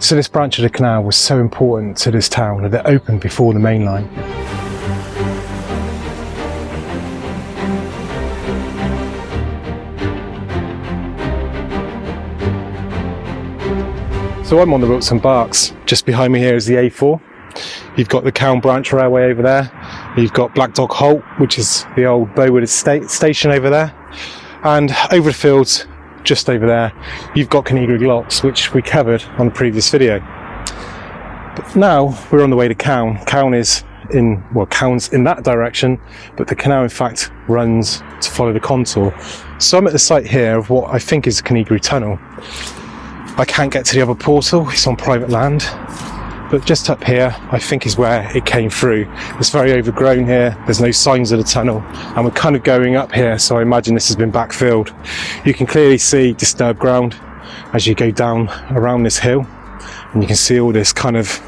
So this branch of the canal was so important to this town that it opened before the main line. So I'm on the Wilts and Berks. Just behind me here is the A4. You've got the Canal Branch Railway over there. You've got Black Dog Halt, which is the old Bowood station over there. And over the fields, just over there, you've got Conigre Locks, which we covered on the previous video. But now we're on the way to Calne. Calne's in that direction, but the canal in fact runs to follow the contour. So I'm at the site here of what I think is the Conigre Tunnel. I can't get to the other portal, it's on private land, but just up here I think is where it came through. It's very overgrown here, there's no signs of the tunnel, and we're kind of going up here, so I imagine this has been backfilled. You can clearly see disturbed ground as you go down around this hill, and you can see all this kind of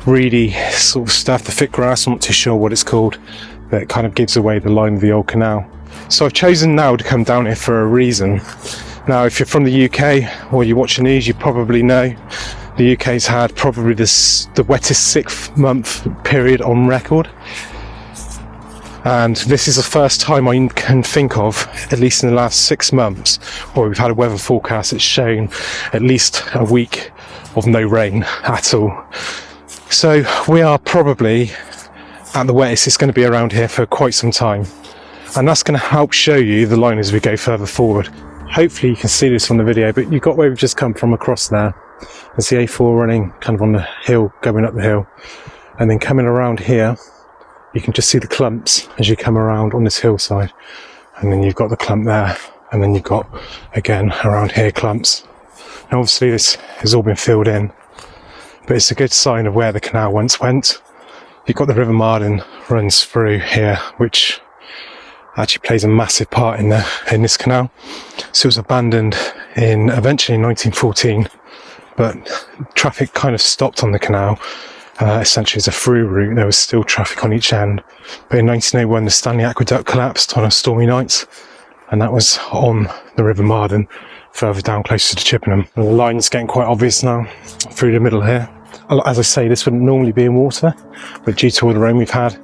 reedy sort of stuff, the thick grass. I'm not too sure what it's called, but it kind of gives away the line of the old canal. So I've chosen now to come down here for a reason. Now, if you're from the UK or you watch the news, you probably know the UK's had probably the wettest 6-month period on record. And this is the first time I can think of, at least in the last 6 months, where we've had a weather forecast that's shown at least a week of no rain at all. So we are probably at the wettest it's going to be around here for quite some time. And that's going to help show you the line as we go further forward. Hopefully you can see this from the video, but you've got where we've just come from across there. There's the A4 running kind of on the hill, going up the hill. And then coming around here, you can just see the clumps as you come around on this hillside. And then you've got the clump there. And then you've got, again, around here, clumps. Now obviously this has all been filled in, but it's a good sign of where the canal once went. You've got the River Marden runs through here, which actually plays a massive part in this canal. So it was abandoned eventually in 1914, but traffic kind of stopped on the canal. Essentially as a through route, there was still traffic on each end. But in 1901, the Stanley Aqueduct collapsed on a stormy night, and that was on the River Marden, further down closer to Chippenham. And the line's getting quite obvious now through the middle here. As I say, this wouldn't normally be in water, but due to all the rain we've had,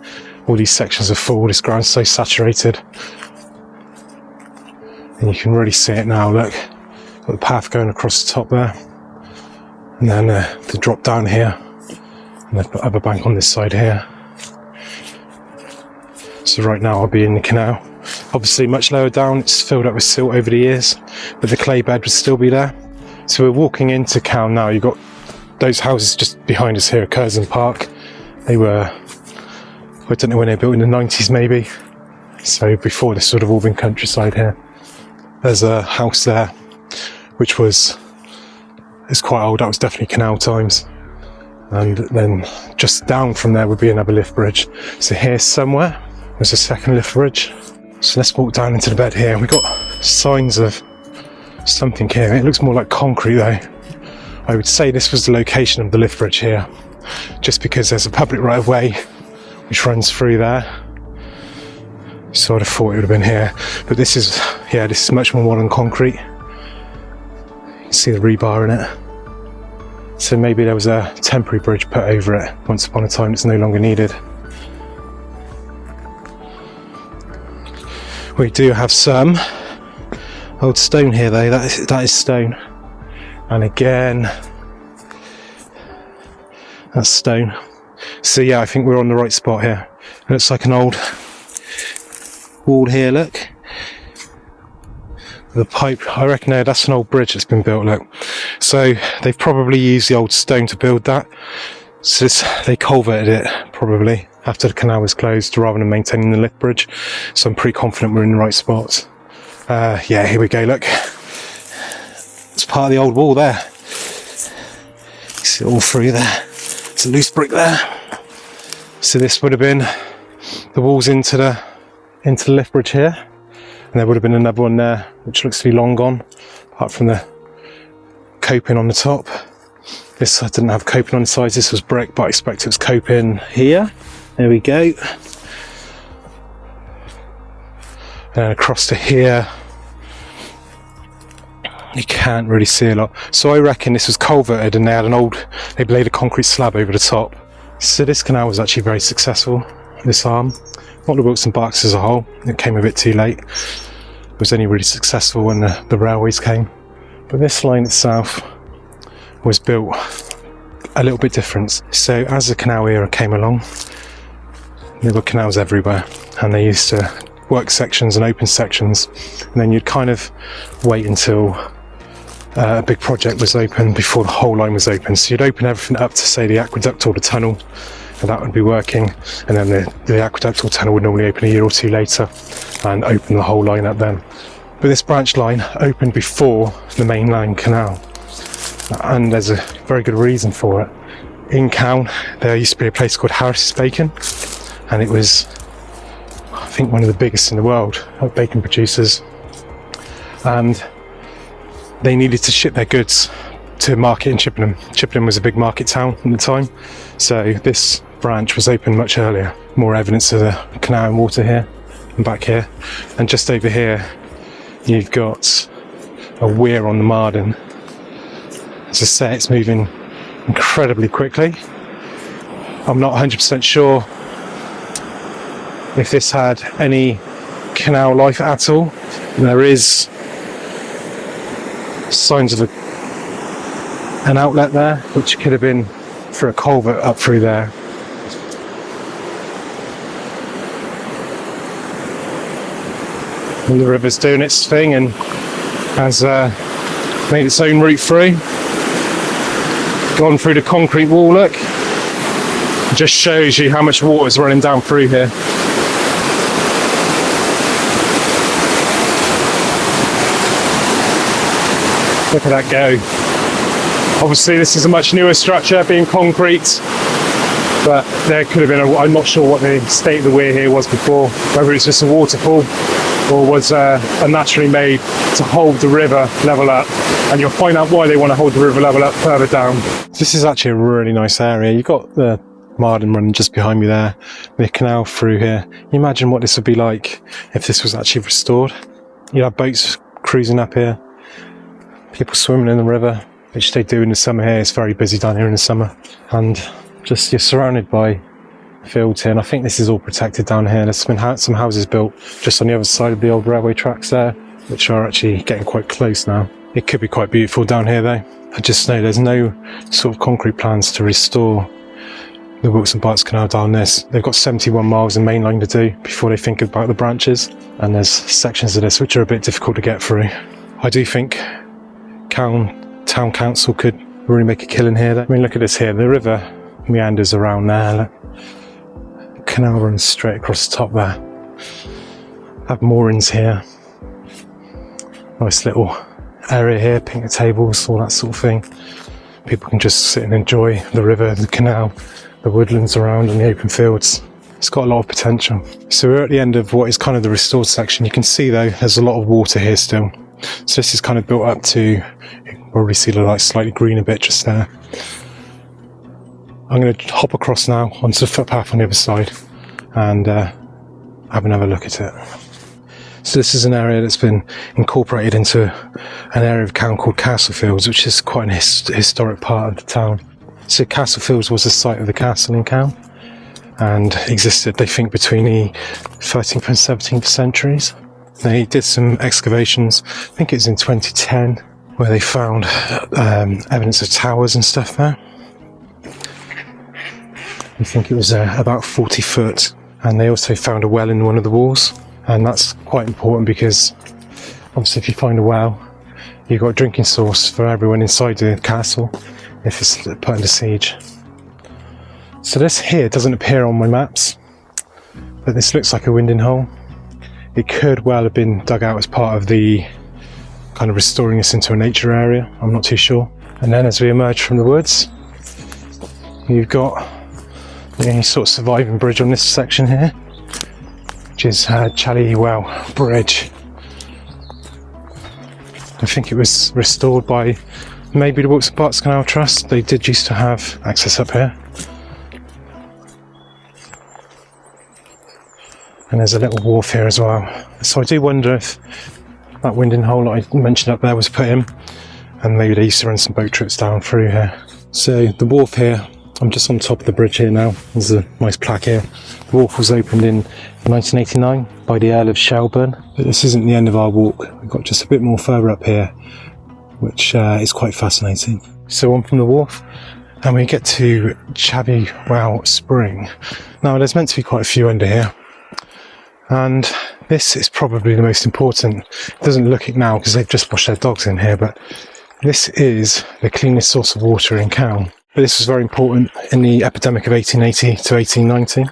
all these sections are full, this ground's so saturated. And you can really see it now, look. Got the path going across the top there. And then the drop down here. And the other bank on this side here. So right now I'll be in the canal. Obviously much lower down, it's filled up with silt over the years, but the clay bed would still be there. So we're walking into Calne now. You've got those houses just behind us here at Curzon Park. They were, I don't know when they were built, in the 90s maybe. So before this would have all been countryside here. There's a house there, which is quite old. That was definitely canal times. And then just down from there would be another lift bridge. So here somewhere, there's a second lift bridge. So let's walk down into the bed here. We've got signs of something here. It looks more like concrete though. I would say this was the location of the lift bridge here, just because there's a public right of way which runs through there. So I'd have thought it would have been here, but this is much more modern concrete. You can see the rebar in it. So maybe there was a temporary bridge put over it once upon a time that's no longer needed. We do have some old stone here though, that is stone. And again, that's stone. So yeah, I think we're on the right spot here. It looks like an old wall here, look. The pipe, I reckon that's an old bridge that's been built, look. So they've probably used the old stone to build that. So they culverted it, probably, after the canal was closed, rather than maintaining the lift bridge. So I'm pretty confident we're in the right spot. Yeah, here we go, look. It's part of the old wall there. You see it all through there. It's a loose brick there. So this would have been the walls into the lift bridge here. And there would have been another one there, which looks to be long gone, apart from the coping on the top. This I didn't have coping on the sides, this was brick, but I expect it was coping here. There we go. And then across to here, You can't really see a lot. So I reckon this was culverted and they laid a concrete slab over the top. So this canal was actually very successful, this arm. Not the Wilts and Berks as a whole, it came a bit too late. It was only really successful when the railways came. But this line itself was built a little bit different. So as the canal era came along, there were canals everywhere, and they used to work sections and open sections, and then you'd kind of wait until a big project was open before the whole line was open. So you'd open everything up to, say, the aqueduct or the tunnel, and that would be working, and then the aqueduct or tunnel would normally open a year or two later and open the whole line up then. But this branch line opened before the mainline canal, and there's a very good reason for it. In Calne there used to be a place called Harris's Bacon, and it was, I think, one of the biggest in the world of bacon producers, and they needed to ship their goods to market in Chippenham. Chippenham was a big market town at the time, so this branch was opened much earlier. More evidence of the canal and water here and back here, and just over here you've got a weir on the Marden. As I say, it's moving incredibly quickly. I'm not 100% sure if this had any canal life at all. There is signs of an outlet there, which could have been for a culvert up through there. And the river's doing its thing and has made its own route through. Gone through the concrete wall, look. It just shows you how much water is running down through here. Look at that go. Obviously this is a much newer structure, being concrete, but there could have been I'm not sure what the state of the weir here was before, whether it's just a waterfall or was a naturally made to hold the river level up, and you'll find out why they want to hold the river level up further down. This is actually a really nice area. You've got the Marden running just behind me there, the canal through here. Can you imagine what this would be like if this was actually restored? You'd have boats cruising up here, people swimming in the river, which they do in the summer here. It's very busy down here in the summer, and just you're surrounded by fields here, and I think this is all protected down here. There's been some houses built just on the other side of the old railway tracks there, which are actually getting quite close now. It could be quite beautiful down here though. I just know there's no sort of concrete plans to restore the Wilts and Berks Canal down this. They've got 71 miles in mainline to do before they think about the branches, and there's sections of this which are a bit difficult to get through. I do think Calne Town Council could really make a killing here. I mean, look at this here, the river meanders around there. Look. The canal runs straight across the top there. Have moorings here. Nice little area here, picnic tables, all that sort of thing. People can just sit and enjoy the river, the canal, the woodlands around and the open fields. It's got a lot of potential. So we're at the end of what is kind of the restored section. You can see though, there's a lot of water here still. So this is kind of built up to, you can probably see the like slightly greener bit just there. I'm going to hop across now onto the footpath on the other side and have another look at it. So this is an area that's been incorporated into an area of Calne called Castlefields, which is quite an historic part of the town. So Castlefields was the site of the castle in Calne and existed, they think, between the 13th and 17th centuries. They did some excavations, I think it was in 2010, where they found evidence of towers and stuff there. I think it was about 40 foot, and they also found a well in one of the walls. And that's quite important because obviously if you find a well, you've got a drinking source for everyone inside the castle if it's put under siege. So this here doesn't appear on my maps, but this looks like a winding hole. It could well have been dug out as part of the kind of restoring this into a nature area. I'm not too sure. And then as we emerge from the woods, you've got the only sort of surviving bridge on this section here, which is Calne Bridge. I think it was restored by maybe the Wilts and Berks Canal Trust. They did used to have access up here. And there's a little wharf here as well. So I do wonder if that winding hole that I mentioned up there was put in, and maybe they used to run some boat trips down through here. So the wharf here, I'm just on top of the bridge here now. There's a nice plaque here. The wharf was opened in 1989 by the Earl of Shelburne. But this isn't the end of our walk. We've got just a bit more further up here, which is quite fascinating. So on from the wharf, and we get to Chavy Wow Spring. Now there's meant to be quite a few under here, and this is probably the most important. It doesn't look it now because they've just washed their dogs in here, but this is the cleanest source of water in Calne. But this was very important in the epidemic of 1880 to 1890.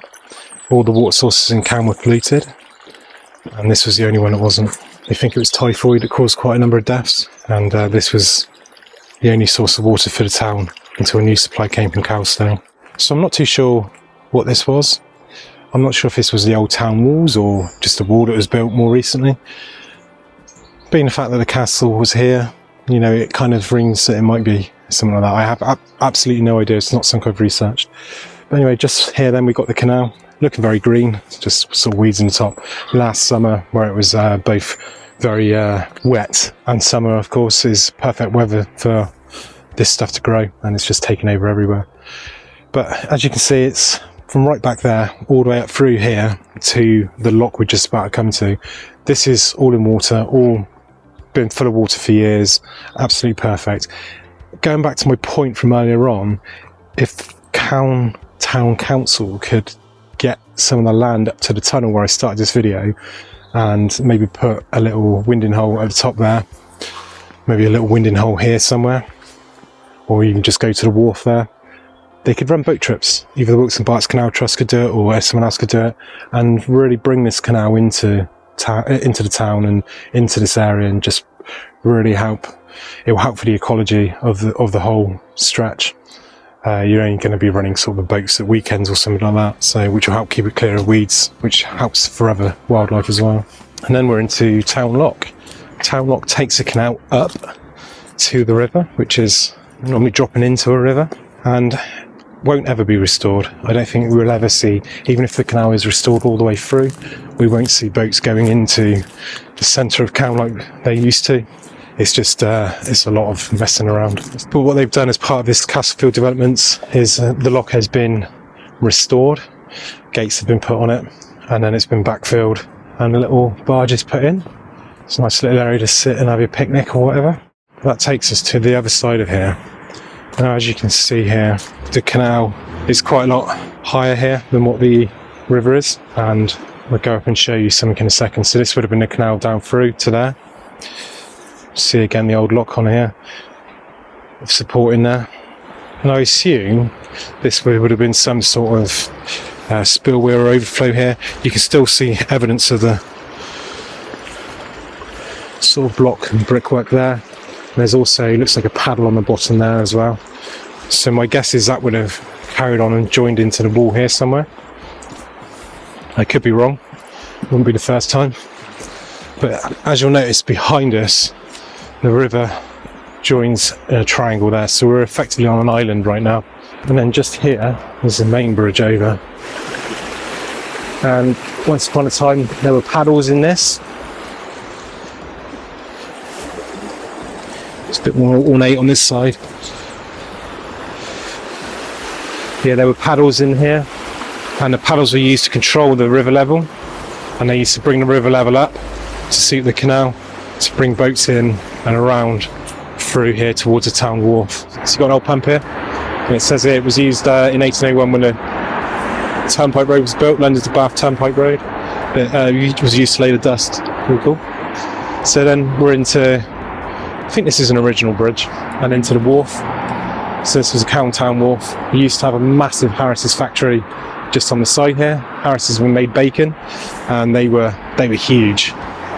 All the water sources in Calne were polluted, and this was the only one that wasn't. They think it was typhoid that caused quite a number of deaths, and this was the only source of water for the town until a new supply came from Calstone. So I'm not too sure what this was. I'm not sure if this was the old town walls or just a wall that was built more recently. Being the fact that the castle was here, you know, it kind of rings that it might be something like that. I have absolutely no idea. It's not something I've researched. But anyway, just here then we got the canal, looking very green, just sort of weeds in the top. Last summer, where it was both very wet and summer, of course, is perfect weather for this stuff to grow, and it's just taken over everywhere. But as you can see, it's from right back there all the way up through here to the lock we're just about to come to. This is all in water, all been full of water for years, absolutely perfect. Going back to my point from earlier on, if Calne Town Council could get some of the land up to the tunnel where I started this video, and maybe put a little winding hole at the top there, maybe a little winding hole here somewhere, or even just go to the wharf there, they could run boat trips. Either the Wilts and Berks Canal Trust could do it, or someone else could do it, and really bring this canal into the town and into this area, and just really help. It will help for the ecology of the whole stretch. You're only going to be running sort of boats at weekends or something like that, so which will help keep it clear of weeds, which helps for other wildlife as well. And then we're into Town Lock. Town Lock takes the canal up to the river, which is normally dropping into a river, and won't ever be restored. I don't think we'll ever see, even if the canal is restored all the way through, we won't see boats going into the centre of Calne like they used to. It's just, it's a lot of messing around. But what they've done as part of this Castlefield developments is the lock has been restored, gates have been put on it, and then it's been backfilled, and a little barge is put in. It's a nice little area to sit and have your picnic or whatever. That takes us to the other side of here. Now, as you can see here, the canal is quite a lot higher here than what the river is, and we'll go up and show you something in a second. So this would have been the canal down through to there. See again the old lock on here, support in there, and I assume this would have been some sort of spillway or overflow here. You can still see evidence of the sort of block and brickwork there. There's also, looks like a paddle on the bottom there as well. So my guess is that would have carried on and joined into the wall here somewhere. I could be wrong, wouldn't be the first time. But as you'll notice behind us, the river joins a triangle there. So we're effectively on an island right now. And then just here is the main bridge over. And once upon a time, there were paddles in this. It's a bit more ornate on this side. Yeah, there were paddles in here, and the paddles were used to control the river level, and they used to bring the river level up to suit the canal, to bring boats in and around through here towards the town wharf. So you've got an old pump here, and it says here it was used in 1801 when the turnpike road was built, London to Bath Turnpike Road. It was used to lay the dust. Pretty cool. So then we're into, I think this is an original bridge, and into the wharf. So this was a Calne Town Wharf. We used to have a massive Harris's factory just on the side here. Harris's made bacon, and they were huge,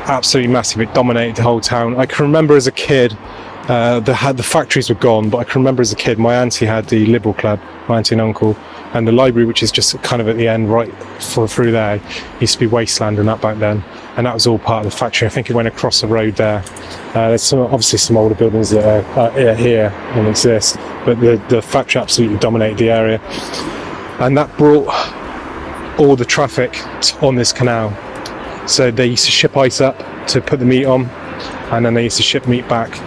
absolutely massive. It dominated the whole town. I can remember as a kid, the factories were gone, but I can remember as a kid, my auntie had the Liberal Club, my auntie and uncle, and the library, which is just kind of at the end, right through there, used to be wasteland and that back then, and that was all part of the factory. I think it went across the road there. There's obviously some older buildings that are here and exist, but the factory absolutely dominated the area, and that brought all the traffic on this canal. So they used to ship ice up to put the meat on, and then they used to ship meat back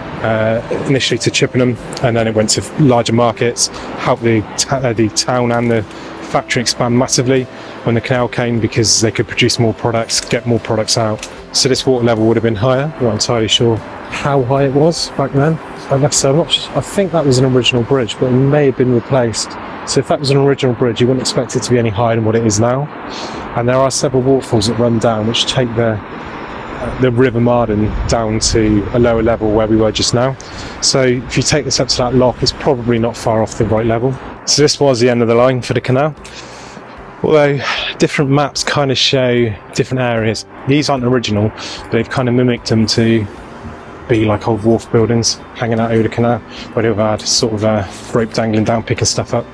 initially to Chippenham, and then it went to larger markets, helped the town and the factory expand massively when the canal came, because they could produce more products, get more products out. So this water level would have been higher. I'm not entirely sure how high it was back then. Like I said, I think that was an original bridge, but it may have been replaced. So if that was an original bridge, you wouldn't expect it to be any higher than what it is now. And there are several waterfalls that run down, which take the River Marden down to a lower level where we were just now. So if you take this up to that lock, it's probably not far off the right level. So this was the end of the line for the canal. Although different maps kind of show different areas. These aren't original, but they've kind of mimicked them to be like old wharf buildings hanging out over the canal, where they've had sort of a rope dangling down, picking stuff up.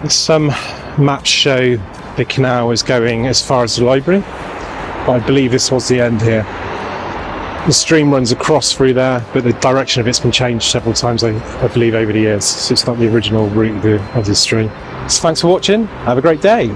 Some maps show the canal is going as far as the library, but I believe this was the end here. The stream runs across through there, but the direction of it's been changed several times, I believe, over the years, so it's not the original route of the stream. So thanks for watching, have a great day.